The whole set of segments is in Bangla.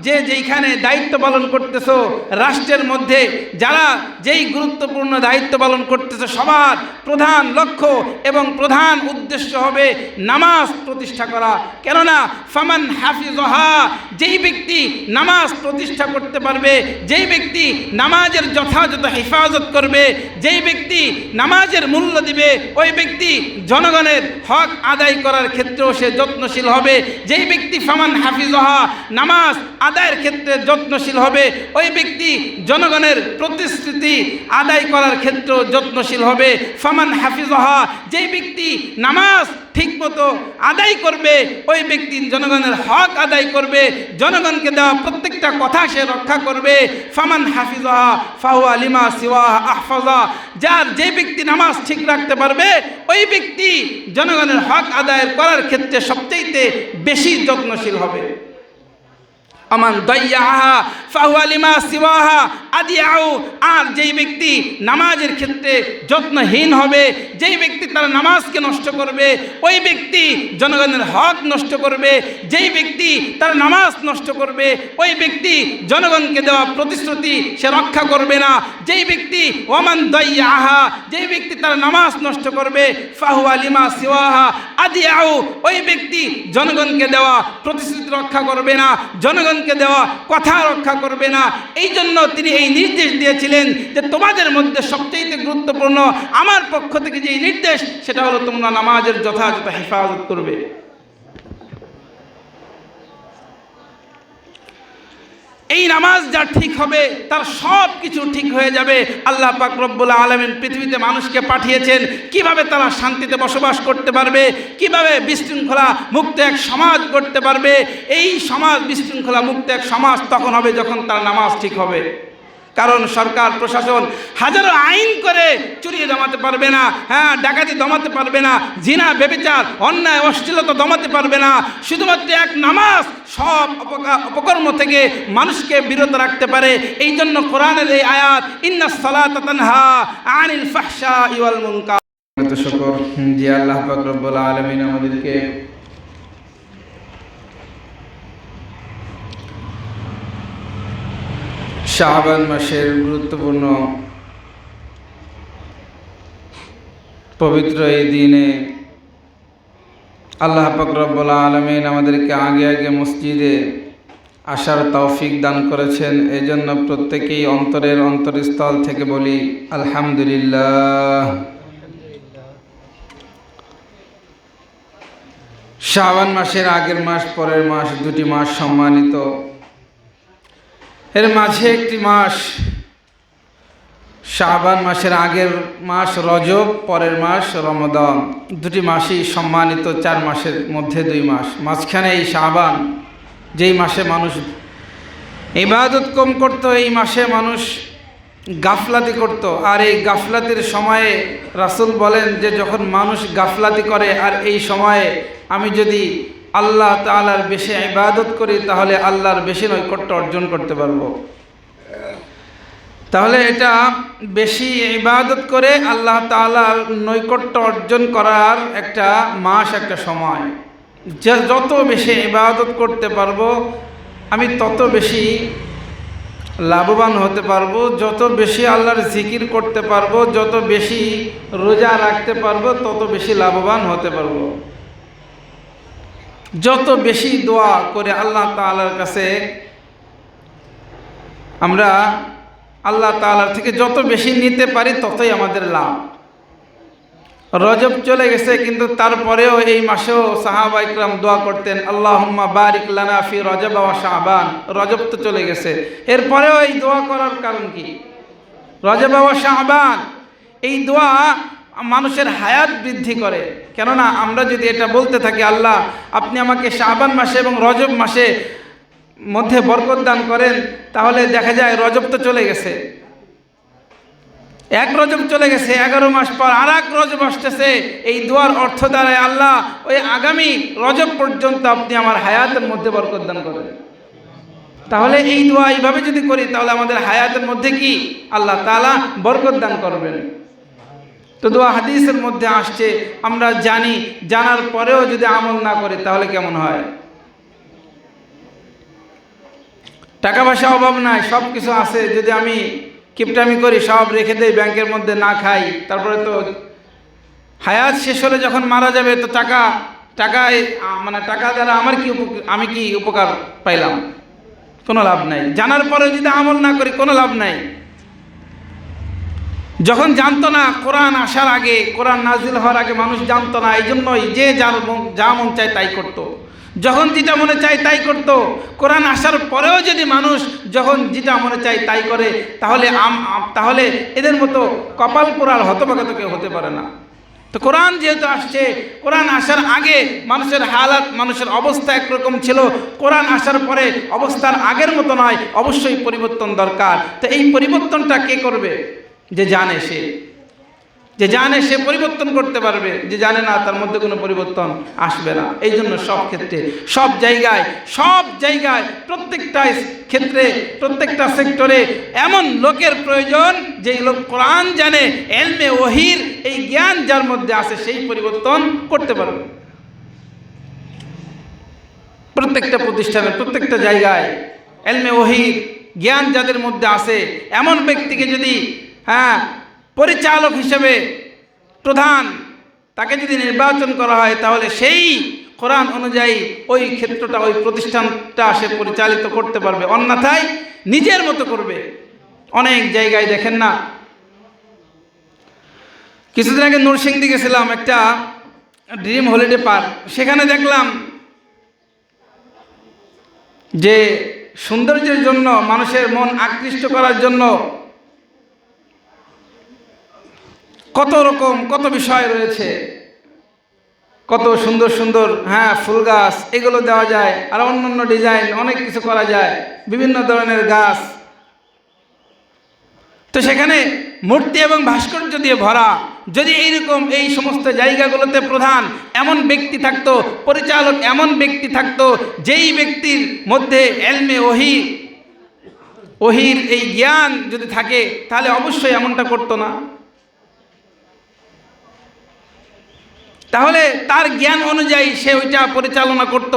যে যেইখানে দায়িত্ব পালন করতেছো, রাষ্ট্রের মধ্যে যারা যেই গুরুত্বপূর্ণ দায়িত্ব পালন করতেছো, সবার প্রধান লক্ষ্য এবং প্রধান উদ্দেশ্য হবে নামাজ প্রতিষ্ঠা করা। কেননা ফামান হাফিজহা, যেই ব্যক্তি নামাজ প্রতিষ্ঠা করতে পারবে, যেই ব্যক্তি নামাজের যথাযথ হেফাজত করবে, যেই ব্যক্তি নামাজের মূল্য দিবে, ওই ব্যক্তি জনগণের হক আদায় করার ক্ষেত্রেও সে যত্নশীল হবে। যেই ব্যক্তি ফামান হাফিজহা, নামাজ আদায়ের ক্ষেত্রে যত্নশীল হবে, ওই ব্যক্তি জনগণের প্রতিশ্রুতি আদায় করার ক্ষেত্রেও যত্নশীল হবে। ফামান হাফিজহা, যেই ব্যক্তি নামাজ ঠিকমতো আদায় করবে, ওই ব্যক্তি জনগণের হক আদায় করবে, জনগণকে দেওয়া প্রত্যেকটা কথা সে রক্ষা করবে। ফামান হাফিজহা ফাহুয়া লিমা সিওয়াহা আহফাজা, যার যে ব্যক্তি নামাজ ঠিক রাখতে পারবে, ওই ব্যক্তি জনগণের হক আদায় করার ক্ষেত্রে সবচেয়ে বেশি যত্নশীল হবে। আমান দাইয়াহা ফাহুয়া লিমা সিওয়াহা আদিয়াউ, আর যেই ব্যক্তি নামাজের ক্ষেত্রে যত্নহীন হবে, যেই ব্যক্তি তার নামাজকে নষ্ট করবে, ওই ব্যক্তি জনগণের হক নষ্ট করবে। যেই ব্যক্তি তার নামাজ নষ্ট করবে, ওই ব্যক্তি জনগণকে দেওয়া প্রতিশ্রুতি সে রক্ষা করবে না। যেই ব্যক্তি ওমান দাইয়াহা, যেই ব্যক্তি তার নামাজ নষ্ট করবে, ফাহুয়া লিমা সিওয়াহা আদিয়াউ, ওই ব্যক্তি জনগণকে দেওয়া প্রতিশ্রুতি রক্ষা করবে না, জনগণকে দেওয়া কথা রক্ষা করবে না। এই জন্য তিনি এই নির্দেশ দিয়েছিলেন যে তোমাদের মধ্যে সবচেয়ে গুরুত্বপূর্ণ আমার পক্ষ থেকে যে নির্দেশ, সেটা হলো তোমরা নামাজের যথাযথ হেফাজত করবে। এই নামাজ যার ঠিক হবে তার সব কিছু ঠিক হয়ে যাবে। আল্লাহ পাক রব্বুল আলামিন পৃথিবীতে মানুষকে পাঠিয়েছেন কিভাবে তারা শান্তিতে বসবাস করতে পারবে, কিভাবে বিশৃঙ্খলা মুক্ত এক সমাজ করতে পারবে। এই সমাজ বিশৃঙ্খলা মুক্ত এক সমাজ তখন হবে যখন তার নামাজ ঠিক হবে। কারণ সরকার প্রশাসন হাজারো আইন করে চুরি দমাতে পারবে না, ডাকাতি দমাতে পারবে না, জিনা ব্যভিচার অন্যায় অশ্লীলতা দমাতে পারবে না। শুধুমাত্র এক নামাজ সব অপকর্ম থেকে মানুষকে বিরত রাখতে পারে। এই জন্য কোরআনের এই আয়াত ইন্নাস সালাতা তানহা আনিল ফাহশাই ওয়াল মুনকার। শুকর যে আল্লাহ পাক রব্বুল আলামিন আমাদেরকে শাবান মাসের গুরুত্বপূর্ণ পবিত্র এই দিনে আল্লাহ পাক রব্বুল আলামিন আমাদেরকে আগে আগে মসজিদে আসার তৌফিক দান করেছেন। এই জন্য প্রত্যেকেই অন্তরের অন্তরস্থল থেকে বলি আলহামদুলিল্লাহ। শাবান মাসের আগের মাস পরের মাস, দুটি মাস সম্মানিত। এর মাঝে একটি মাস শাবান মাসের আগের মাস রজব, পরের মাস রমাদান, দুটি মাসই সম্মানিত। 4 মাসের মধ্যে 2 মাস, মাঝখানে এই শাবান, যেই মাসে মানুষ ইবাদত কম করত, এই মাসে মানুষ গাফলাতি করত। আর এই গাফলাতির সময়ে রাসূল বলেন যে যখন মানুষ গাফলাতি করে আর এই সময়ে আমি যদি আল্লাহ তাআলার বেশি ইবাদত করি তাহলে আল্লাহর বেশি নৈকট্য অর্জন করতে পারবো। তাহলে এটা বেশি ইবাদত করে আল্লাহ তাআলার নৈকট্য অর্জন করার একটা মাস, একটা সময়। যত বেশি ইবাদত করতে পারবো আমি তত বেশি লাভবান হতে পারবো, যত বেশি আল্লাহর জিকির করতে পারবো, যত বেশি রোজা রাখতে পারবো তত বেশি লাভবান হতে পারবো। যত বেশি দোয়া করে আল্লাহ তাআলার কাছে আমরা আল্লাহ তাআলার থেকে যত বেশি নিতে পারি ততই আমাদের লাভ। রজব চলে গেছে কিন্তু তারপরেও এই মাসেও সাহাবা ইকরাম দোয়া করতেন আল্লাহুম্মা বারিক লানা ফি রজব ওয়া শাবান। রজব তো চলে গেছে, এরপরেও এই দোয়া করার কারণ কি? রজব ওয়া শাবান, এই দোয়া মানুষের হায়াত বৃদ্ধি করে। কেননা আমরা যদি এটা বলতে থাকি আল্লাহ আপনি আমাকে শাবান মাসে এবং রজব মাসে মধ্যে বরকত দান করেন, তাহলে দেখা যায় রজব তো চলে গেছে, এক রজব চলে গেছে, 11 মাস পর আর এক রজব আসতেছে। এই দোয়ার অর্থ দাঁড়ায় আল্লাহ ওই আগামী রজব পর্যন্ত আপনি আমার হায়াতের মধ্যে বরকত দান করেন। তাহলে এই দোয়া এইভাবে যদি করি তাহলে আমাদের হায়াতের মধ্যে কি আল্লাহ তাআলা বরকত দান করবেন। তো দোয়া হাদিসের মধ্যে আসছে, আমরা জানি, জানার পরেও যদি আমল না করি তাহলে কেমন হয়? টাকা পয়সা অভাব নাই, সব কিছু আছে, যদি আমি কিপটামি করি সব রেখে দেই ব্যাংকের মধ্যে, না খাই, তারপরে তো হায়াত শেষ হলে যখন মারা যাবে তো টাকায় মানে টাকা দ্বারা আমি কি উপকার পাইলাম? কোনো লাভ নাই। জানার পরে যদি আমল না করি কোনো লাভ নাই। যখন জানতো না, কোরআন আসার আগে, কোরআন নাজিল হওয়ার আগে মানুষ জানতো না, এই জন্যই যে যা মন চায় তাই করতো, যখন যেটা মনে চায় তাই করতো। কোরআন আসার পরেও যদি মানুষ যখন যেটা মনে চায় তাই করে, তাহলে এদের মতো কপাল পোড়ার হতভাগা তো কেউ হতে পারে না। তো কোরআন যেহেতু আসছে, কোরআন আসার আগে মানুষের হালাত, মানুষের অবস্থা একরকম ছিল, কোরআন আসার পরে অবস্থার আগের মতো নয়, অবশ্যই পরিবর্তন দরকার। তো এই পরিবর্তনটা কে করবে? যে জানে সে পরিবর্তন করতে পারবে, যে জানে না তার মধ্যে কোনো পরিবর্তন আসবে না। এই জন্য সব ক্ষেত্রে, সব জায়গায় প্রত্যেকটা ক্ষেত্রে, প্রত্যেকটা সেক্টরে এমন লোকের প্রয়োজন যে লোক কোরআন জানে, ইলমে ওহীর এই জ্ঞান যার মধ্যে আছে, সেই পরিবর্তন করতে পারবে। প্রত্যেকটা প্রতিষ্ঠানে, প্রত্যেকটা জায়গায় ইলমে ওহীর জ্ঞান যাদের মধ্যে আছে, এমন ব্যক্তিকে যদি পরিচালক হিসেবে প্রধান তাকে যদি নির্বাচন করা হয়, তাহলে সেই কোরআন অনুযায়ী ওই ক্ষেত্রটা, ওই প্রতিষ্ঠানটা সে পরিচালিত করতে পারবে, অন্যথায় নিজের মতো করবে। অনেক জায়গায় দেখেন না, কিছুদিন আগে নরসিংদী গেছিলাম, একটা ড্রিম হলিডে পার্ক, সেখানে দেখলাম যে সৌন্দর্যের জন্য, মানুষের মন আকৃষ্ট করার জন্য কত বিষয় রয়েছে, কত সুন্দর সুন্দর ফুল গাছ, এগুলো দেওয়া যায়, আর অন্যান্য ডিজাইন অনেক কিছু করা যায়, বিভিন্ন ধরনের গাছ। তো সেখানে মূর্তি এবং ভাস্কর্য দিয়ে ভরা। যদি এইরকম এই সমস্ত জায়গাগুলোতে প্রধান এমন ব্যক্তি থাকতো, পরিচালক এমন ব্যক্তি থাকতো, যেই ব্যক্তির মধ্যে ইলমে ওহীর এই জ্ঞান যদি থাকে, তাহলে অবশ্যই এমনটা করতো না। তাহলে তার জ্ঞান অনুযায়ী সে ওইটা পরিচালনা করত।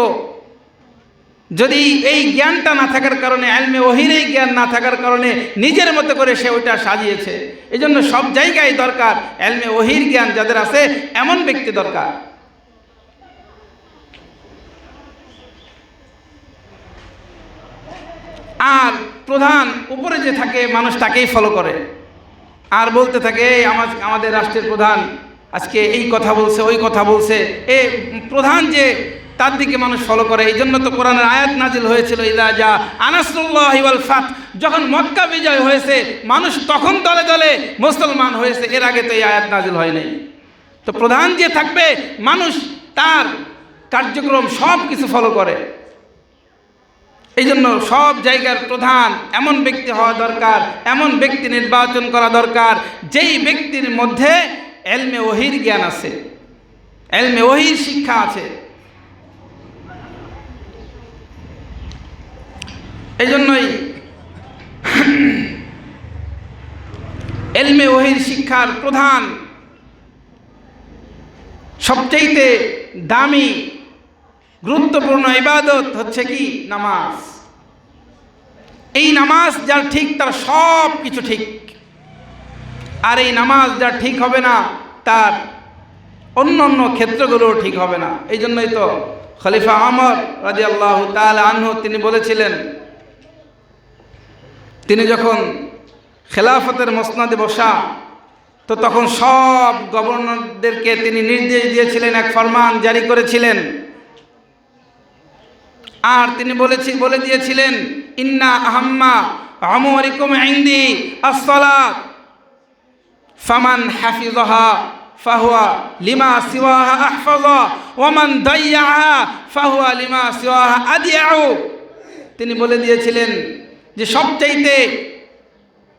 যদি এই জ্ঞানটা না থাকার কারণে, ইলমে ওহীর এই জ্ঞান না থাকার কারণে নিজের মতো করে সে ওইটা সাজিয়েছে। এই জন্য সব জায়গায় দরকার ইলমে ওহীর জ্ঞান যাদের আছে, এমন ব্যক্তি দরকার। আর প্রধান উপরে যে থাকে, মানুষ তাকেই ফলো করে, আর বলতে থাকে আমাদের রাষ্ট্রের প্রধান আজকে এই কথা বলছে, ওই কথা বলছে। প্রধান যে, তার দিকে মানুষ ফলো করে। এই জন্য তো কোরআনের আয়াত নাজিল হয়েছিল, ইযা জা নাসরুল্লাহি ওয়াল ফাত, যখন মক্কা বিজয় হয়েছে মানুষ তখন দলে দলে মুসলমান হয়েছে, এর আগে তো এই আয়াত নাজিল হয় নাই। তো প্রধান যে থাকবে, মানুষ তার কার্যক্রম সব কিছু ফলো করে। এই জন্য সব জায়গার প্রধান এমন ব্যক্তি হওয়া দরকার, এমন ব্যক্তি নির্বাচন করা দরকার, যেই ব্যক্তির মধ্যে ইলমে ওহীর জ্ঞান আছে, ইলমে ওহীর শিক্ষা আছে। এই জন্যই ইলমে ওহীর শিক্ষার প্রধান, সবচেয়ে দামি গুরুত্বপূর্ণ ইবাদত হচ্ছে কি? নামাজ। এই নামাজ যার ঠিক, তার সব কিছু ঠিক। আর এই নামাজ যার ঠিক হবে না, তার অন্য ক্ষেত্রগুলো ঠিক হবে না। এই জন্যই তো খলিফা ওমর রাদিয়াল্লাহু তাআলা আনহু তিনি বলেছিলেন, তিনি যখন খেলাফতের মসনদে বসা, তো তখন সব গভর্নরদেরকে তিনি নির্দেশ দিয়েছিলেন, এক ফরমান জারি করেছিলেন। আর তিনি বলে দিয়েছিলেন, ইন্না আহাম্মা আমরিকুম ইনদি আস-সালাত ফামান হাফিজাহা ফাহুয়া লিমা সিওয়াহা আহফাযা ওয়া মান দাইয়াহা ফাহুয়া লিমা সিওয়াহা আদিয়াউ। তিনি বলে দিয়েছিলেন যে সবচাইতে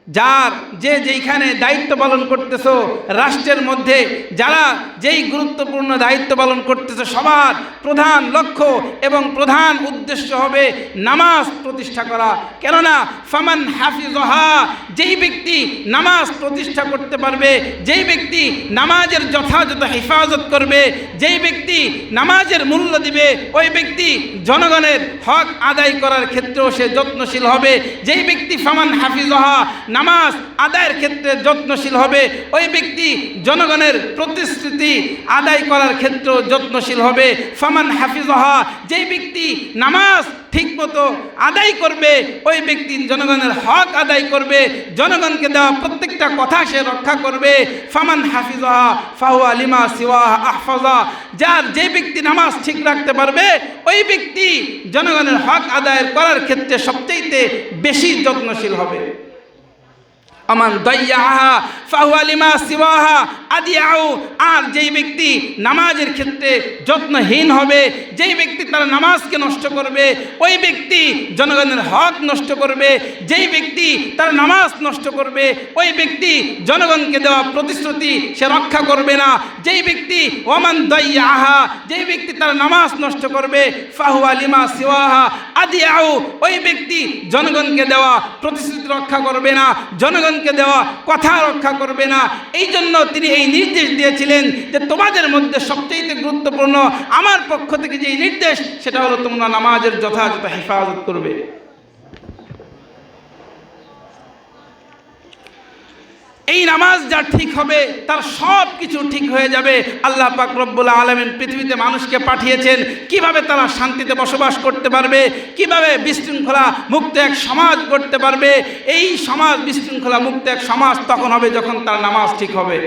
যার যেইখানে দায়িত্ব পালন করতেছো, রাষ্ট্রের মধ্যে যারা যেই গুরুত্বপূর্ণ দায়িত্ব পালন করতেছো, সবার প্রধান লক্ষ্য এবং প্রধান উদ্দেশ্য হবে নামাজ প্রতিষ্ঠা করা। কেননা ফামান হাফিজহা, যেই ব্যক্তি নামাজ প্রতিষ্ঠা করতে পারবে, যেই ব্যক্তি নামাজের যথাযথ হেফাজত করবে, যেই ব্যক্তি নামাজের মূল্য দিবে, ওই ব্যক্তি জনগণের হক আদায় করার ক্ষেত্রেও সে যত্নশীল হবে। যেই ব্যক্তি ফামান হাফিজহা, নামাজ আদায়ের ক্ষেত্রে যত্নশীল হবে, ওই ব্যক্তি জনগণের প্রতিশ্রুতি আদায় করার ক্ষেত্রেও যত্নশীল হবে। ফামান হাফিজহা, যেই ব্যক্তি নামাজ ঠিকমতো আদায় করবে, ওই ব্যক্তি জনগণের হক আদায় করবে, জনগণকে দেওয়া প্রত্যেকটা কথা সে রক্ষা করবে। ফামান হাফিজহা ফাহুয়া লিমা সিওয়াহা আহফাজা, যে ব্যক্তি নামাজ ঠিক রাখতে পারবে, ওই ব্যক্তি জনগণের হক আদায় করার ক্ষেত্রে সবচেয়ে বেশি যত্নশীল হবে। আমান দাইয়াহা ফাহুয়া লিমা সিওয়াহা আদিয়াউ, আর যেই ব্যক্তি নামাজের ক্ষেত্রে যত্নহীন হবে, যেই ব্যক্তি তার নামাজকে নষ্ট করবে, ওই ব্যক্তি জনগণের হক নষ্ট করবে। যেই ব্যক্তি তার নামাজ নষ্ট করবে, ওই ব্যক্তি জনগণকে দেওয়া প্রতিশ্রুতি সে রক্ষা করবে না। যেই ব্যক্তি ওমান দাইয়াহা, যেই ব্যক্তি তার নামাজ নষ্ট করবে, ফাহুয়া লিমা সিওয়াহা আদিয়াউ, ওই ব্যক্তি জনগণকে দেওয়া প্রতিশ্রুতি রক্ষা করবে না, জনগণকে দেওয়া কথা রক্ষা করবে না। এই জন্য তিনি এই নির্দেশ দিয়েছিলেন যে তোমাদের মধ্যে সবচেয়ে গুরুত্বপূর্ণ আমার পক্ষ থেকে যে নির্দেশ, সেটা হলো তোমরা নামাজের যথাযথ হেফাজত করবে। এই নামাজ যার ঠিক হবে, তার সব কিছু ঠিক হয়ে যাবে। আল্লাহ পাক রব্বুল আলামিন পৃথিবীতে মানুষকে পাঠিয়েছেন কিভাবে তারা শান্তিতে বসবাস করতে পারবে, কিভাবে বিশৃঙ্খলা মুক্ত এক সমাজ করতে পারবে। এই সমাজ বিশৃঙ্খলা মুক্ত এক সমাজ তখন হবে যখন তার নামাজ ঠিক হবে।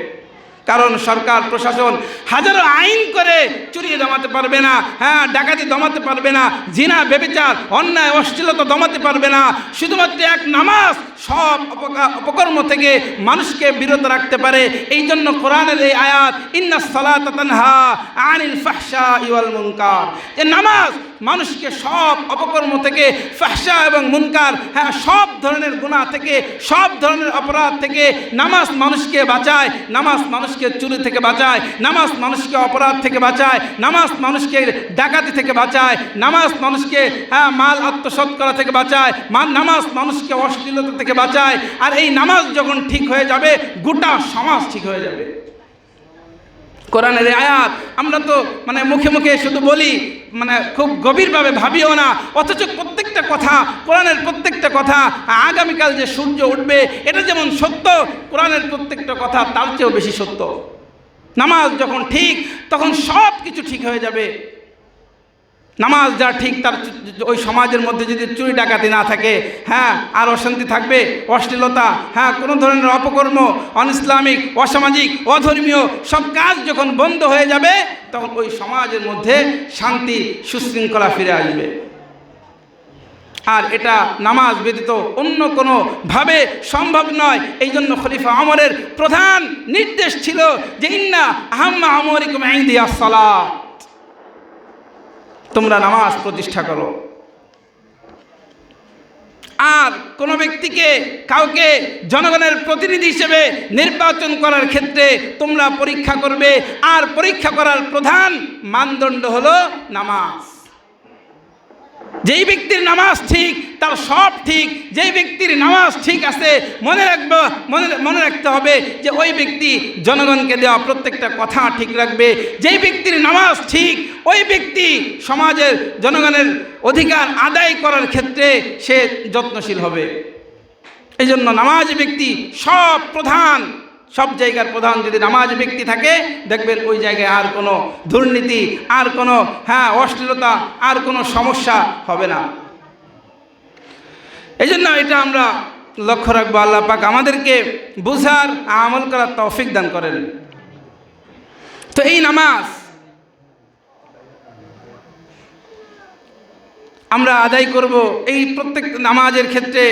কারণ সরকার প্রশাসন হাজারো আইন করে চুরি দমাতে পারবে না, ডাকাতি দমাতে পারবে না, জিনা ব্যভিচার অন্যায় অশ্লীলতা দমাতে পারবে না। শুধুমাত্র এক নামাজ সব অপকর্ম থেকে মানুষকে বিরত রাখতে পারে। এই জন্য কোরআনের এই আয়াত ইন্নাস সালাতা তানহা আনিল ফাহশাই ওয়াল মুনকার, যে নামাজ মানুষকে সব অপকর্ম থেকে, ফাহশা এবং মুনকার, সব ধরনের গুনাহ থেকে, সব ধরনের অপরাধ থেকে নামাজ মানুষকে বাঁচায়। নামাজ মানুষকে চুরি থেকে বাঁচায়, নামাজ মানুষকে অপরাধ থেকে বাঁচায়, নামাজ মানুষকে ডাকাতি থেকে বাঁচায়, নামাজ মানুষকে মাল আত্মসাৎ করা থেকে বাঁচায়, নামাজ মানুষকে অশ্লীলতা থেকে বাঁচায়। আর এই নামাজ যখন ঠিক হয়ে যাবে, গোটা সমাজ ঠিক হয়ে যাবে। কোরআনের আয়াত আমরা তো মুখে মুখে শুধু বলি, খুব গভীরভাবে ভাবিও না, অথচ প্রত্যেকটা কথা, কোরআনের প্রত্যেকটা কথা, আগামীকাল যে সূর্য উঠবে এটা যেমন সত্য, কোরআনের প্রত্যেকটা কথা তার চেয়েও বেশি সত্য। নামাজ যখন ঠিক, তখন সব কিছু ঠিক হয়ে যাবে। নামাজ যা ঠিক, তার ওই সমাজের মধ্যে যদি চুরি ডাকাতি না থাকে, আর অশান্তি থাকবে, অশ্লীলতা, কোনো ধরনের অপকর্ম, অনইসলামিক, অসামাজিক, অধর্মীয় সব কাজ যখন বন্ধ হয়ে যাবে, তখন ওই সমাজের মধ্যে শান্তি সুশৃঙ্খলা ফিরে আসবে। আর এটা নামাজ ব্যতীত অন্য কোনো ভাবে সম্ভব নয়। এই জন্য খলিফা ওমরের প্রধান নির্দেশ ছিল যে ইন্না আহাম্মা আমরিকুম ইনদিয়াস সালাত, তোমরা নামাজ প্রতিষ্ঠা করো। আর কোনো ব্যক্তিকে, কাউকে জনগণের প্রতিনিধি হিসেবে নির্বাচন করার ক্ষেত্রে তোমরা পরীক্ষা করবে, আর পরীক্ষা করার প্রধান মানদণ্ড হলো নামাজ। যেই ব্যক্তির নামাজ ঠিক, তার সব ঠিক। যেই ব্যক্তির নামাজ ঠিক আছে, মনে রাখতে হবে যে ওই ব্যক্তি জনগণকে দেওয়া প্রত্যেকটা কথা ঠিক রাখবে। যেই ব্যক্তির নামাজ ঠিক, ওই ব্যক্তি সমাজের জনগণের অধিকার আদায় করার ক্ষেত্রে সে যত্নশীল হবে। এই জন্য নামাজ ব্যক্তি সব জায়গার প্রধান যদি নামাজ ব্যক্তি থাকে, দেখবেন ওই জায়গায় আর কোনো দুর্নীতি, আর কোনো অশ্লীলতা, আর কোনো সমস্যা হবে না। এই জন্য এটা আমরা লক্ষ্য রাখবো। আল্লাহ পাক আমাদেরকে বুঝার, আমল করার তৌফিক দান করেন। তো এই নামাজ আমরা আদায় করব। এই প্রত্যেক নামাজের ক্ষেত্রে,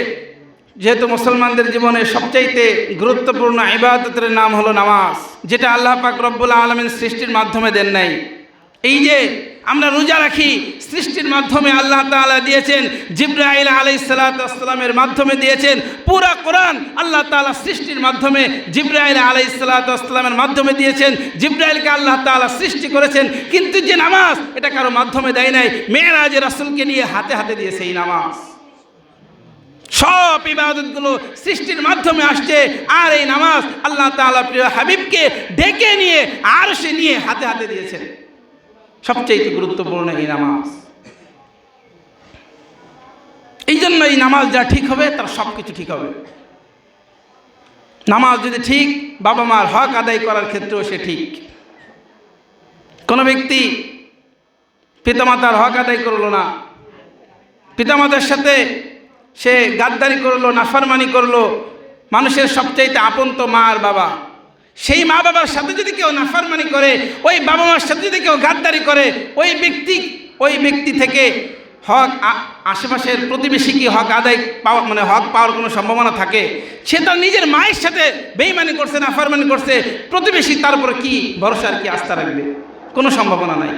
যেহেতু মুসলমানদের জীবনে সবচাইতে গুরুত্বপূর্ণ ইবাদতের নাম হলো নামাজ, যেটা আল্লাহ পাক রব্বুল আলামিন সৃষ্টির মাধ্যমে দেন নাই। এই যে আমরা রোজা রাখি, সৃষ্টির মাধ্যমে আল্লাহ তাআলা দিয়েছেন, জিবরাইল আলাইহিস সালাতু ওয়াস সালামের মাধ্যমে দিয়েছেন। পুরা কোরআন আল্লাহ তাআলা সৃষ্টির মাধ্যমে জিবরাইল আলাইহিস সালাতু ওয়াস সালামের মাধ্যমে দিয়েছেন। জিবরাইলকে আল্লাহ তাআলা সৃষ্টি করেছেন, কিন্তু যে নামাজ এটা কারো মাধ্যমে দেয় নাই, মেরাজে রাসূলকে নিয়ে হাতে হাতে দিয়েছে এই নামাজ। সব ইবাদতগুলো সৃষ্টির মাধ্যমে আসছে, আর এই নামাজ আল্লাহ তাআলা প্রিয় হাবিবকে ডেকে নিয়ে আরশে নিয়ে হাতে হাতে দিয়েছেন। সবচেয়ে গুরুত্বপূর্ণ এই নামাজ। এই জন্য এই নামাজ যা ঠিক হবে তার সব কিছু ঠিক হবে। নামাজ যদি ঠিক, বাবা মার হক আদায় করার ক্ষেত্রেও সে ঠিক। কোনো ব্যক্তি পিতামাতার হক আদায় করলো না, পিতামাতার সাথে সে গাদ্দারি করলো, নাফরমানি করলো। মানুষের সবচাইতে আপন তো মা আর বাবা। সেই মা বাবার সাথে যদি কেউ নাফরমানি করে, ওই বাবা মার সাথে যদি কেউ গাদ্দারি করে, ওই ব্যক্তি থেকে হক আশেপাশের প্রতিবেশী কি হক আদায় পাওয়া, মানে হক পাওয়ার কোনো সম্ভাবনা থাকে? সে তার নিজের মায়ের সাথে বেঈমানি করছে, নাফরমানি করছে, প্রতিবেশী তার উপর কি ভরসা আর কি আস্থা রাখবে? কোনো সম্ভাবনা নাই।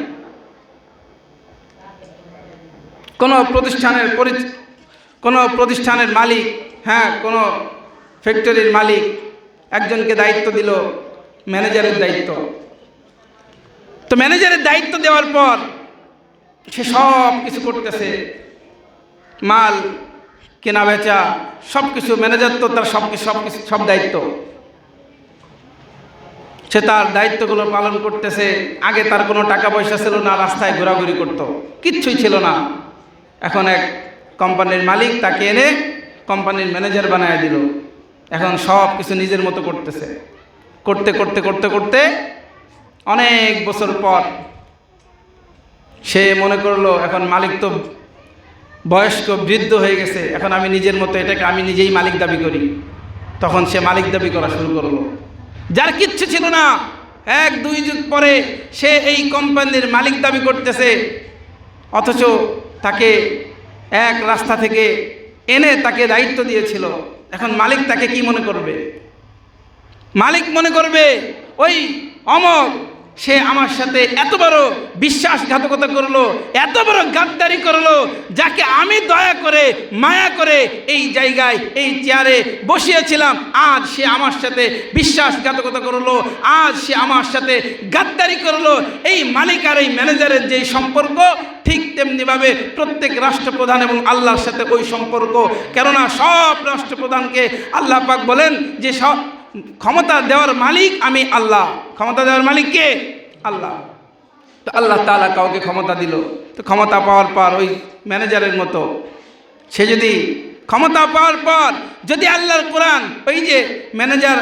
কোনো প্রতিষ্ঠানের মালিক, কোনো ফ্যাক্টরির মালিক একজনকে দায়িত্ব দিল, ম্যানেজারের দায়িত্ব। তো ম্যানেজারের দায়িত্ব দেওয়ার পর সে সব কিছু করতেছে, মাল কেনা বেচা সব কিছু, ম্যানেজার তো তার সব দায়িত্ব, সে তার দায়িত্বগুলো পালন করতেছে। আগে তার কোনো টাকা পয়সা ছিল না, রাস্তায় ঘোরাঘুরি করতো, কিচ্ছুই ছিল না। এখন এক কোম্পানির মালিক তাকে এনে কোম্পানির ম্যানেজার বানায় দিল। এখন সব কিছু নিজের মতো করতেছে। করতে করতে করতে করতে অনেক বছর পর সে মনে করলো এখন মালিক তো বয়স্ক বৃদ্ধ হয়ে গেছে, এখন আমি নিজের মতো এটাকে আমি নিজেই মালিক দাবি করি। তখন সে মালিক দাবি করা শুরু করলো। যার কিচ্ছু ছিল না, 1-2 যুগ পরে সে এই কোম্পানির মালিক দাবি করতেছে, অথচ তাকে এক রাস্তা থেকে এনে তাকে দায়িত্ব দিয়েছিল। এখন মালিক তাকে কি মনে করবে? মালিক মনে করবে ওই অমক সে আমার সাথে এত বড় বিশ্বাসঘাতকতা করলো, এত বড় গাদ্দারি করলো, যাকে আমি দয়া করে মায়া করে এই জায়গায় এই চেয়ারে বসিয়েছিলাম, আজ সে আমার সাথে বিশ্বাসঘাতকতা করলো, আজ সে আমার সাথে গাদ্দারি করলো। এই মালিক আর এই ম্যানেজারের যেই সম্পর্ক, ঠিক তেমনিভাবে প্রত্যেক রাষ্ট্রপ্রধান এবং আল্লাহর সাথে ওই সম্পর্ক। কেননা সব রাষ্ট্রপ্রধানকে আল্লাহ পাক বলেন যে সব ক্ষমতা দেওয়ার মালিক আমি আল্লাহ। ক্ষমতা দেওয়ার মালিক কে? আল্লাহ। তো আল্লাহ তাআলা কাউকে ক্ষমতা দিল, তো ক্ষমতা পাওয়ার পর ওই ম্যানেজারের মতো সে যদি ক্ষমতা পাওয়ার পর যদি আল্লাহর কোরআন, ওই যে ম্যানেজার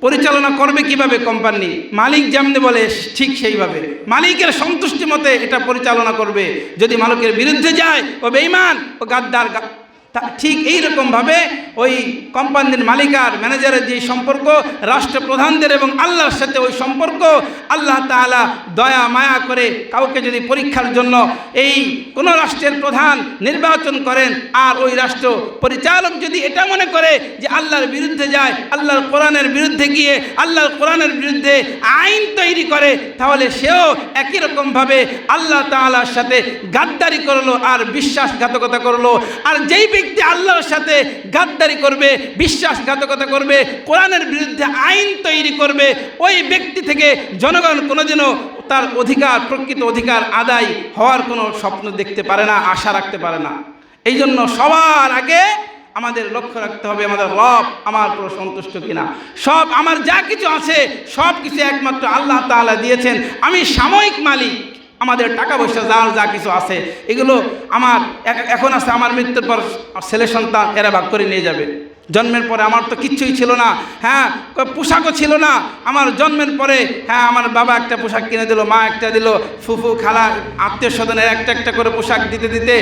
পরিচালনা করবে কিভাবে কোম্পানি, মালিক যেমনি বলে ঠিক সেইভাবে মালিকের সন্তুষ্টি মতে এটা পরিচালনা করবে। যদি মালিকের বিরুদ্ধে যায় ও বেঈমান, ও গাদ্দার, ঠিক এইরকমভাবে ওই কোম্পানির মালিক আর ম্যানেজারের যে সম্পর্ক, রাষ্ট্রপ্রধানদের এবং আল্লাহর সাথে ওই সম্পর্ক, আল্লাহ তাআলা দয়া মায়া করে কাউকে যদি পরীক্ষার জন্য এই কোনো রাষ্ট্রের প্রধান নির্বাচন করেন, আর ওই রাষ্ট্র পরিচালক যদি এটা মনে করে যে আল্লাহর বিরুদ্ধে যায়, আল্লাহর কোরআনের বিরুদ্ধে গিয়ে আল্লাহর কোরআনের বিরুদ্ধে আইন তৈরি করে, তাহলে সেও একই রকমভাবে আল্লাহ তাআলার সাথে গাদ্দারি করলো আর বিশ্বাসঘাতকতা করলো। আর যেই ব্যক্তি আল্লাহর সাথে গাদ্দারি করবে, বিশ্বাসঘাতকতা করবে, কোরআনের বিরুদ্ধে আইন তৈরি করবে, ওই ব্যক্তি থেকে জনগণ কোনোদিনও তার অধিকার, প্রকৃত অধিকার আদায় হওয়ার কোনো স্বপ্ন দেখতে পারে না, আশা রাখতে পারে না। এই জন্য সবার আগে আমাদের লক্ষ্য রাখতে হবে আমাদের রব আমার পুরো সন্তুষ্ট কিনা। সব আমার যা কিছু আছে সব কিছু একমাত্র আল্লাহ তাআলা দিয়েছেন, আমি সাময়িক মালিক। আমাদের টাকা পয়সা যা কিছু আছে এগুলো আমার এখন আছে, আমার মৃত্যুর পর ছেলে সন্তান এরা ভাগ করে নিয়ে যাবে। জন্মের পরে আমার তো কিচ্ছুই ছিল না, পোশাকও ছিল না। আমার জন্মের পরে আমার বাবা একটা পোশাক কিনে দিল, মা একটা দিল, ফুফু খালা আত্মীয় স্বজনের একটা একটা করে পোশাক দিতে দিতে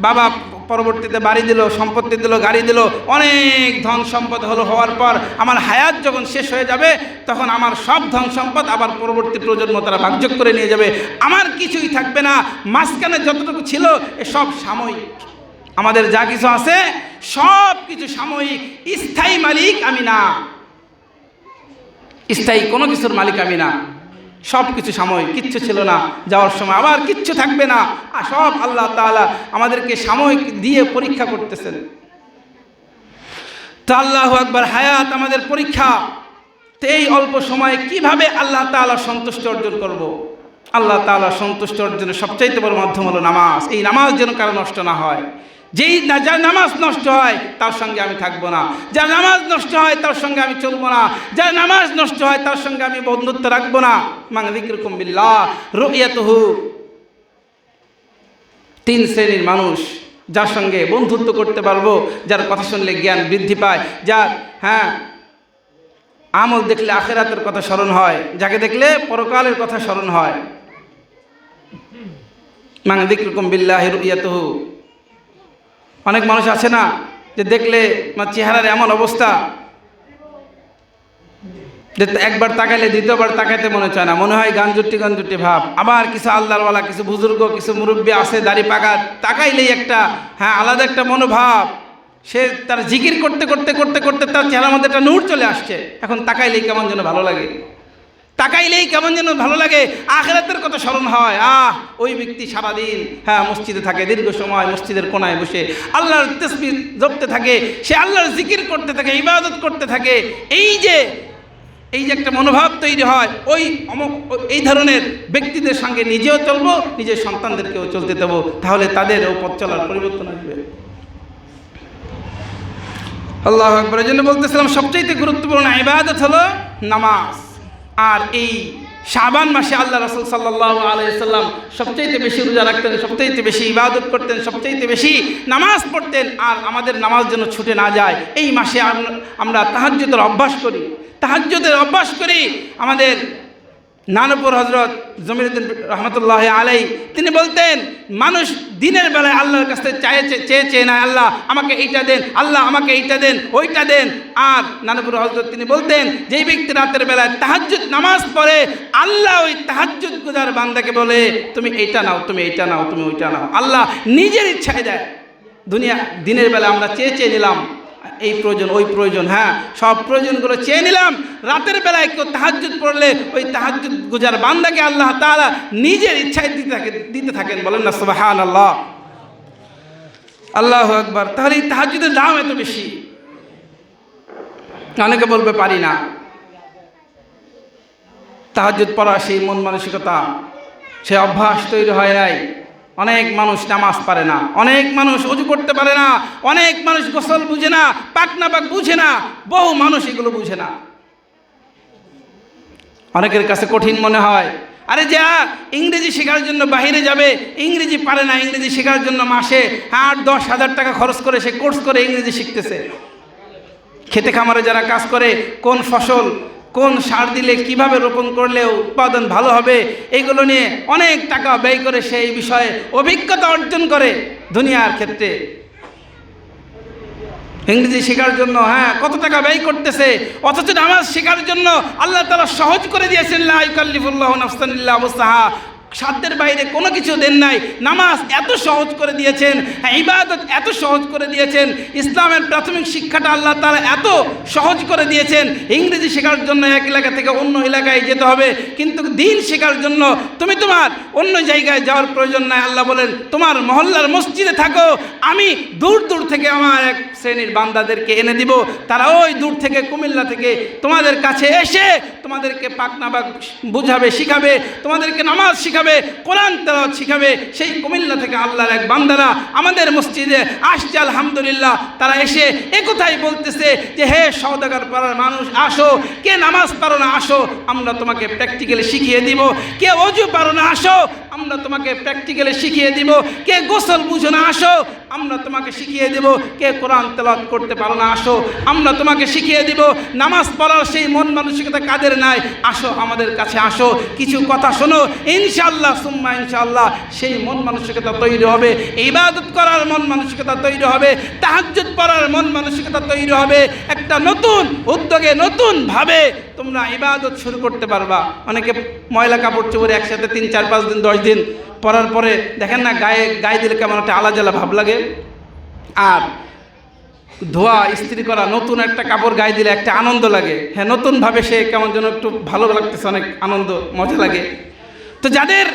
বাবা পরবর্তীতে বাড়ি দিল, সম্পত্তি দিল, গাড়ি দিল, অনেক ধন সম্পদ হওয়ার পর আমার হায়াত যখন শেষ হয়ে যাবে, তখন আমার সব ধন সম্পদ আবার পরবর্তী প্রজন্ম তারা ভাগযোগ করে নিয়ে যাবে, আমার কিছুই থাকবে না। মাঝখানে যতটুকু ছিল এসব সাময়িক। আমাদের যা কিছু আছে সব কিছু সাময়িক, স্থায়ী মালিক আমি না, স্থায়ী কোনো কিছুর মালিক আমি না। সব কিছু সাময়িক, কিচ্ছু ছিল না, যাওয়ার সময় আবার কিচ্ছু থাকবে না, আর সব আল্লাহ তাআলা আমাদেরকে সাময়িক দিয়ে পরীক্ষা করতেছেন। তো আল্লাহু আকবার, হায়াত আমাদের পরীক্ষা। তো এই অল্প সময়ে কিভাবে আল্লাহ তাআলা সন্তুষ্টি অর্জন করব? আল্লাহ তাআলা সন্তুষ্টি অর্জনের সবচাইতে বড় মাধ্যম হলো নামাজ। এই নামাজ যেন কারো নষ্ট না হয়। যার নামাজ নষ্ট হয় তার সঙ্গে আমি থাকবো না, যার নামাজ নষ্ট হয় তার সঙ্গে আমি চলবো না, যার নামাজ নষ্ট হয় তার সঙ্গে আমি বন্ধুত্ব রাখবো না। মান যিকরুকুম বিল্লাহ রুইয়াতুহু, 3 শ্রেণীর মানুষ যার সঙ্গে বন্ধুত্ব করতে পারবো, যার কথা শুনলে জ্ঞান বৃদ্ধি পায়, যার আমল দেখলে আখিরাতের কথা স্মরণ হয়, যাকে দেখলে পরকালের কথা স্মরণ হয়। মান যিকরুকুম বিল্লাহি রুইয়াতুহু। অনেক মানুষ আছে না যে দেখলে চেহারার এমন অবস্থা যে একবার তাকাইলে দ্বিতীয়বার তাকাইতে মনে চায় না, মনে হয় গাঞ্জুটি ভাব। আবার কিছু আল্লাহওয়ালা, কিছু বুজুর্গ, কিছু মুরব্বী আছে দাড়ি পাকা, তাকাইলেই একটা আলাদা একটা মনোভাব। সে তার জিকির করতে করতে করতে করতে তার চেহারার মধ্যে একটা নূর চলে আসছে। এখন তাকাইলেই কেমন যেন ভালো লাগে, তাকাইলেই কেমন যেন ভালো লাগে, আখিরাতের কথা স্মরণ হয়। ওই ব্যক্তি সারাদিন মসজিদে থাকে, দীর্ঘ সময় মসজিদের কোনায় বসে আল্লাহর তাসবিহ জপতে থাকে, সে আল্লাহর জিকির করতে থাকে, ইবাদত করতে থাকে। এই যে একটা মনোভাব তৈরি হয়, এই ধরনের ব্যক্তিদের সঙ্গে নিজেও চলবো, নিজের সন্তানদেরকেও চলতে দেবো, তাহলে তাদেরও পথ চলার পরিবর্তন আসবে। আল্লাহু আকবার। এই জন্য বলতেছিলাম সবচাইতে গুরুত্বপূর্ণ ইবাদত হলো নামাজ। আর এই শাবান মাসে আল্লাহ রাসূল সাল্লাল্লাহু আলাইহি সাল্লাম সবচাইতে বেশি রোজা রাখতেন, সবচাইতে বেশি ইবাদত করতেন, সবচাইতে বেশি নামাজ পড়তেন। আর আমাদের নামাজ যেন ছুটে না যায়, এই মাসে আমরা তাহাজ্জুদের অভ্যাস করি। আমাদের নানপুর হজরত জমিরুদ্দিন রহমতুল্লাহ আলাই তিনি বলতেন, মানুষ দিনের বেলায় আল্লাহর কাছে চেয়ে না, আল্লাহ আমাকে এইটা দেন, আল্লাহ আমাকে এইটা দেন, ওইটা দেন। আর নানপুর হজরত তিনি বলতেন, যেই ব্যক্তি রাতের বেলায় তাহাজ্জুদ নামাজ পড়ে, আল্লাহ ওই তাহাজ্জুদ গুজার বান্দাকে বলে, তুমি এইটা নাও, তুমি এইটা নাও, তুমি ওইটা নাও। আল্লাহ নিজের ইচ্ছায় দেয়। দিনের বেলা আমরা চেয়ে নিলাম এই প্রয়োজন, ওই প্রয়োজন, সব প্রয়োজনগুলো চেয়ে নিলাম। রাতের বেলায় কেউ তাহাজ্জুদ পড়লে ওই তাহাজ্জুদ গুজার বান্দাকে আল্লাহ তাআলা নিজের ইচ্ছায় দিতে থাকেন। বলেন না সুবহানাল্লাহ, আল্লাহু আকবার। তাহলে এই তাহাজ্জুদের দাম এত বেশি। অনেকে বলবে পারি না, তাহাজ্জুদ পড়া সেই মন মানসিকতা, সে অভ্যাস তৈরি হয় নাই। অনেক মানুষ নামাজ পারে না, অনেক মানুষ ওযু করতে পারে না, অনেক মানুষ গোসল বুঝে না, পাক না পাক বুঝে না, বহু মানুষ এগুলো বুঝে না। অনেকের কাছে কঠিন মনে হয়, আরে যা ইংরেজি শেখার জন্য বাইরে যাবে, ইংরেজি পারে না, ইংরেজি শেখার জন্য মাসে 8-10 হাজার টাকা খরচ করে সে কোর্স করে ইংরেজি শিখতেছে। খেতে খামারে যারা কাজ করে, কোন ফসল কোন সার দিলে কিভাবে রোপণ করলে উৎপাদন ভালো হবে, এগুলো নিয়ে অনেক টাকা ব্যয় করে সেই বিষয়ে অভিজ্ঞতা অর্জন করে দুনিয়ার ক্ষেত্রে। ইংরেজি শেখার জন্য কত টাকা ব্যয় করতেছে, অথচ নামাজ শেখার জন্য আল্লাহ তাআলা সহজ করে দিয়েছেন, লা ইউকাল্লিফুল্লাহু নাফসান ইল্লা উসআহা। সাধ্যের বাইরে কোনো কিছু দেন নাই। নামাজ এত সহজ করে দিয়েছেন, ইবাদত এত সহজ করে দিয়েছেন, ইসলামের প্রাথমিক শিক্ষাটা আল্লাহ তাআলা এত সহজ করে দিয়েছেন। ইংরেজি শেখার জন্য এক এলাকা থেকে অন্য এলাকায় যেতে হবে, কিন্তু দিন শেখার জন্য তুমি তোমার অন্য জায়গায় যাওয়ার প্রয়োজন নাই। আল্লাহ বলেন, তোমার মহল্লার মসজিদে থাকো, আমি দূর দূর থেকে আমার এক শ্রেণীর বান্দাদেরকে এনে দিব, তারা ওই দূর থেকে কুমিল্লা থেকে তোমাদের কাছে এসে তোমাদেরকে পাক না পাক বুঝাবে, শিখাবে, তোমাদেরকে নামাজ শিখাবে, কোরআন তেলাওয়াত শিখাবে। সেই কুমিল্লা থেকে আল্লাহর এক বান্দারা আমাদের মসজিদে আসছে, আলহামদুলিল্লাহ। তারা এসে একথাই বলতেছে যে, হে সওদাগর পাড়ার মানুষ, আসো, কে নামাজ পারো না আসো, আমরা তোমাকে প্র্যাকটিক্যালি শিখিয়ে দিব। কে ওযু পারো না আসো, আমরা তোমাকে প্র্যাকটিক্যালি শিখিয়ে দিব। কে গোসল বুঝো না আসো, আমরা তোমাকে শিখিয়ে দেব। কে কোরআন তেলাওয়াত করতে পারো না আসো, আমরা তোমাকে শিখিয়ে দিব। নামাজ পড়ার সেই মন মানসিকতা কাদের নাই, আসো আমাদের কাছে আসো, কিছু কথা শোনো, ইনশাআল্লাহ সুম্মা ইনশাআল্লাহ সেই মন মানসিকতা তৈরি হবে, ইবাদত করার মন মানসিকতা তৈরি হবে, তাহাজ্জুদ পড়ার মন মানসিকতা তৈরি হবে। একটা নতুন উদ্যোগে নতুনভাবে তোমরা ইবাদত শুরু করতে পারবা। অনেকে ময়লা কাপড় চোপড় একসাথে 3, 4, 5 দিন 10 দিন পরার পরে দেখেন না গায়ে দিলে কেমন একটা আলাদা ভাব লাগে। আর ধোয়া ইস্ত্রি করা নতুন একটা কাপড় গায়ে দিলে একটা আনন্দ লাগে। হ্যাঁ, নতুনভাবে সে কেমন যেন একটু ভালো লাগতেছে, অনেক আনন্দ মজা লাগে। তো যাদের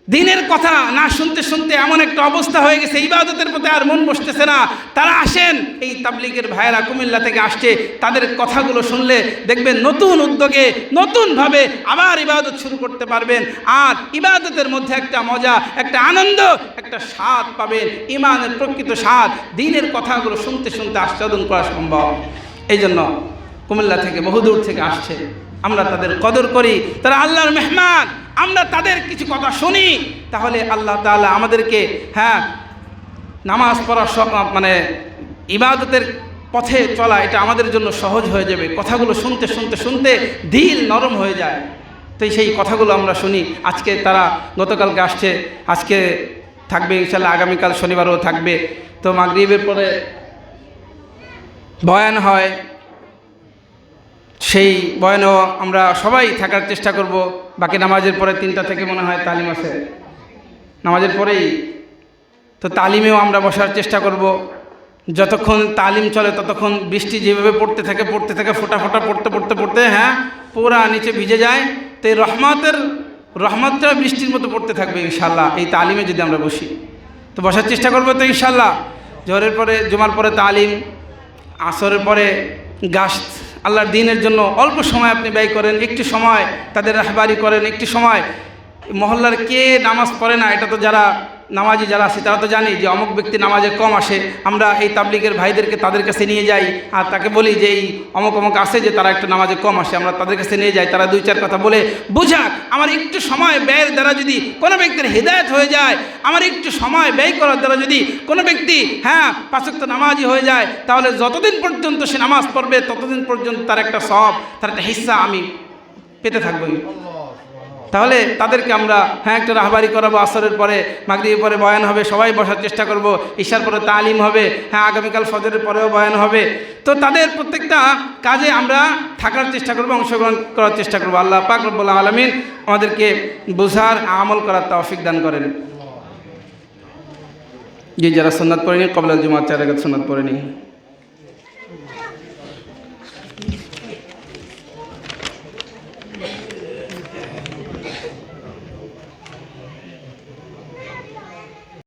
দিনের কথা না শুনতে শুনতে এমন একটা অবস্থা হয়ে গেছে, ইবাদতের প্রতি আর মন বসতেছে না, তারা আসেন, এই তাবলিগের ভাইয়েরা কুমিল্লা থেকে আসছে, তাদের কথাগুলো শুনলে দেখবেন নতুন উদ্যোগে নতুনভাবে আবার ইবাদত শুরু করতে পারবেন। আর ইবাদতের মধ্যে একটা মজা, একটা আনন্দ, একটা স্বাদ পাবেন, ইমানের প্রকৃত স্বাদ দ্বীনের কথাগুলো শুনতে শুনতে আস্বাদন করা সম্ভব। এই জন্য কুমিল্লা থেকে বহুদূর থেকে আসছে, আমরা তাদের কদর করি, তারা আল্লাহর মেহমান, আমরা তাদের কিছু কথা শুনি, তাহলে আল্লাহ তাআলা আমাদেরকে নামাজ পড়া মানে ইবাদতের পথে চলা এটা আমাদের জন্য সহজ হয়ে যাবে। কথাগুলো শুনতে শুনতে শুনতে দিল নরম হয়ে যায়। তো সেই কথাগুলো আমরা শুনি। আজকে তারা গতকালকে আসছে, আজকে থাকবে ইনশাআল্লাহ, আগামীকাল শনিবারও থাকবে। তো মাগরিবের পরে বয়ান হয়, সেই বয়ানেও আমরা সবাই থাকার চেষ্টা করব। বাকি নামাজের পরে 3টা থেকে মনে হয় তালিম আছে, নামাজের পরেই তো তালিমেও আমরা বসার চেষ্টা করব। যতক্ষণ তালিম চলে ততক্ষণ বৃষ্টি যেভাবে পড়তে থাকে ফোঁটা ফোঁটা পড়তে পুরা নিচে ভিজে যায়। তো এই রহমতটা বৃষ্টির মতো পড়তে থাকবে ইনশাআল্লাহ এই তালিমে যদি আমরা বসি। তো বসার চেষ্টা করবো তো ইনশাআল্লাহ। জোহরের পরে, জুমার পরে তালিম, আসরের পরে গাশত, আল্লাহর দ্বীনের জন্য অল্প সময় আপনি ব্যয় করেন, একটু সময় তাদের রাহবারি করেন, একটু সময়। মহল্লার কে নামাজ পড়ে না, এটা তো যারা নামাজি যারা আছে তারা তো জানি যে অমুক ব্যক্তি নামাজে কম আসে, আমরা এই তাবলিগের ভাইদেরকে তাদের কাছে নিয়ে যাই আর তাকে বলি যে এই অমুক অমুক আছে যে তারা একটু নামাজে কম আসে, আমরা তাদের কাছে নিয়ে যাই, তারা 2-4 কথা বলে বুঝাক। আমার একটু সময় ব্যয়ের দ্বারা যদি কোনো ব্যক্তির হিদায়াত হয়ে যায়, আমার একটু সময় ব্যয় করার দ্বারা যদি কোনো ব্যক্তি 5 ওয়াক্ত নামাজি হয়ে যায়, তাহলে যতদিন পর্যন্ত সে নামাজ পড়বে ততদিন পর্যন্ত তার একটা সওয়াব, তার একটা হিস্সা আমি পেতে থাকবো। তাহলে তাদেরকে আমরা একটা রাহবারি করাবো। আসরের পরে, মাগরিবের পরে বয়ান হবে, সবাই বসার চেষ্টা করব। ইশার পরে তালিম হবে, আগামীকাল ফজরের পরেও বয়ান হবে। তো তাদের প্রত্যেকটা কাজে আমরা থাকার চেষ্টা করব, অংশগ্রহণ করার চেষ্টা করব। আল্লাহ পাক রব্বুল আলামিন আমাদেরকে বুঝার, আমল করার তৌফিক দান করেন। যে যারা সুন্নাত পড়েনি কবলাল জুমার 4 রাকাত সুন্নাত পড়েনি।